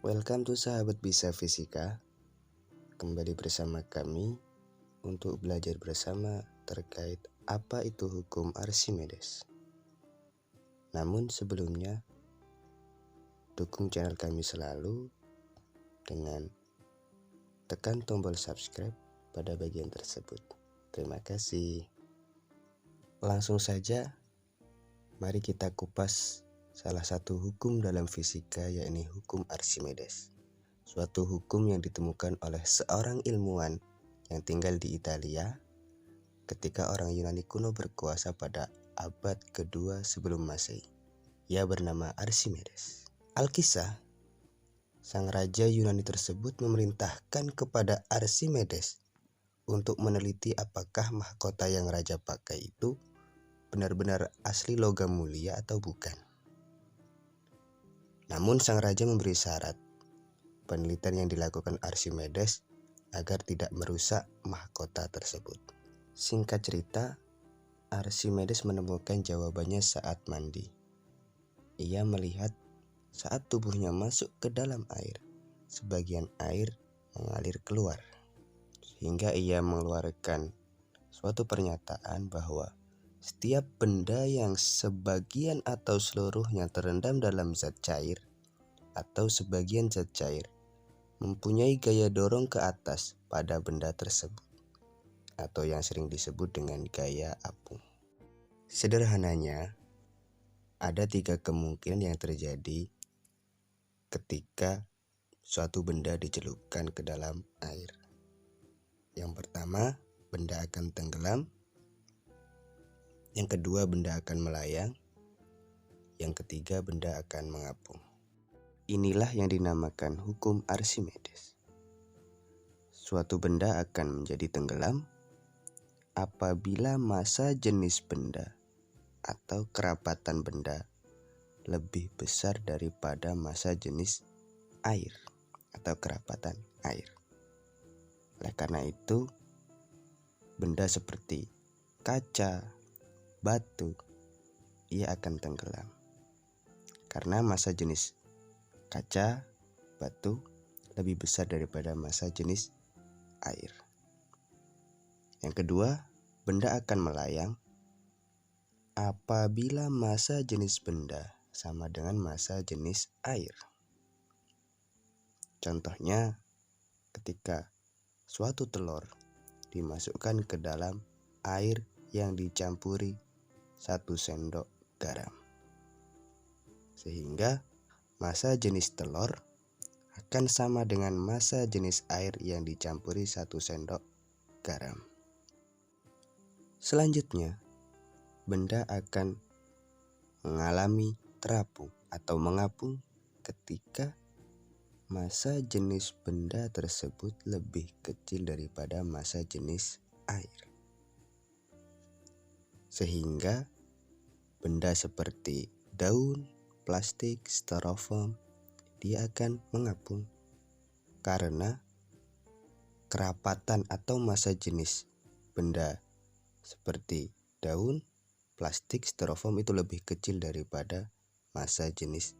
Welcome to Sahabat Bisa Fisika. Kembali bersama kami untuk belajar bersama terkait apa itu hukum Archimedes. Namun sebelumnya, dukung channel kami selalu dengan tekan tombol subscribe pada bagian tersebut. Terima kasih. Langsung saja, mari kita kupas salah satu hukum dalam fisika, yakni hukum Archimedes. Suatu hukum yang ditemukan oleh seorang ilmuwan yang tinggal di Italia ketika orang Yunani kuno berkuasa pada abad kedua sebelum Masehi. Ia bernama Archimedes. Alkisah, sang raja Yunani tersebut memerintahkan kepada Archimedes untuk meneliti apakah mahkota yang raja pakai itu benar-benar asli logam mulia atau bukan. Namun sang raja memberi syarat penelitian yang dilakukan Archimedes agar tidak merusak mahkota tersebut. Singkat cerita, Archimedes menemukan jawabannya saat mandi. Ia melihat saat tubuhnya masuk ke dalam air, sebagian air mengalir keluar, sehingga ia mengeluarkan suatu pernyataan bahwa setiap benda yang sebagian atau seluruhnya terendam dalam zat cair atau sebagian zat cair mempunyai gaya dorong ke atas pada benda tersebut, atau yang sering disebut dengan gaya apung. Sederhananya, ada 3 kemungkinan yang terjadi ketika suatu benda dicelupkan ke dalam air. Yang pertama, benda akan tenggelam. Yang kedua, benda akan melayang. Yang ketiga, benda akan mengapung. Inilah yang dinamakan hukum Archimedes. Suatu benda akan menjadi tenggelam apabila massa jenis benda atau kerapatan benda lebih besar daripada massa jenis air atau kerapatan air. Oleh karena itu, benda seperti kaca, batu, ia akan tenggelam karena massa jenis kaca, batu lebih besar daripada massa jenis air. Yang kedua, benda akan melayang apabila massa jenis benda sama dengan massa jenis air. Contohnya, ketika suatu telur dimasukkan ke dalam air yang dicampuri 1 sendok garam, sehingga massa jenis telur akan sama dengan massa jenis air yang dicampuri 1 sendok garam. Selanjutnya, benda akan mengalami terapung atau mengapung ketika massa jenis benda tersebut lebih kecil daripada massa jenis air, sehingga benda seperti daun, plastik, styrofoam, dia akan mengapung karena kerapatan atau massa jenis benda seperti daun, plastik, styrofoam itu lebih kecil daripada massa jenis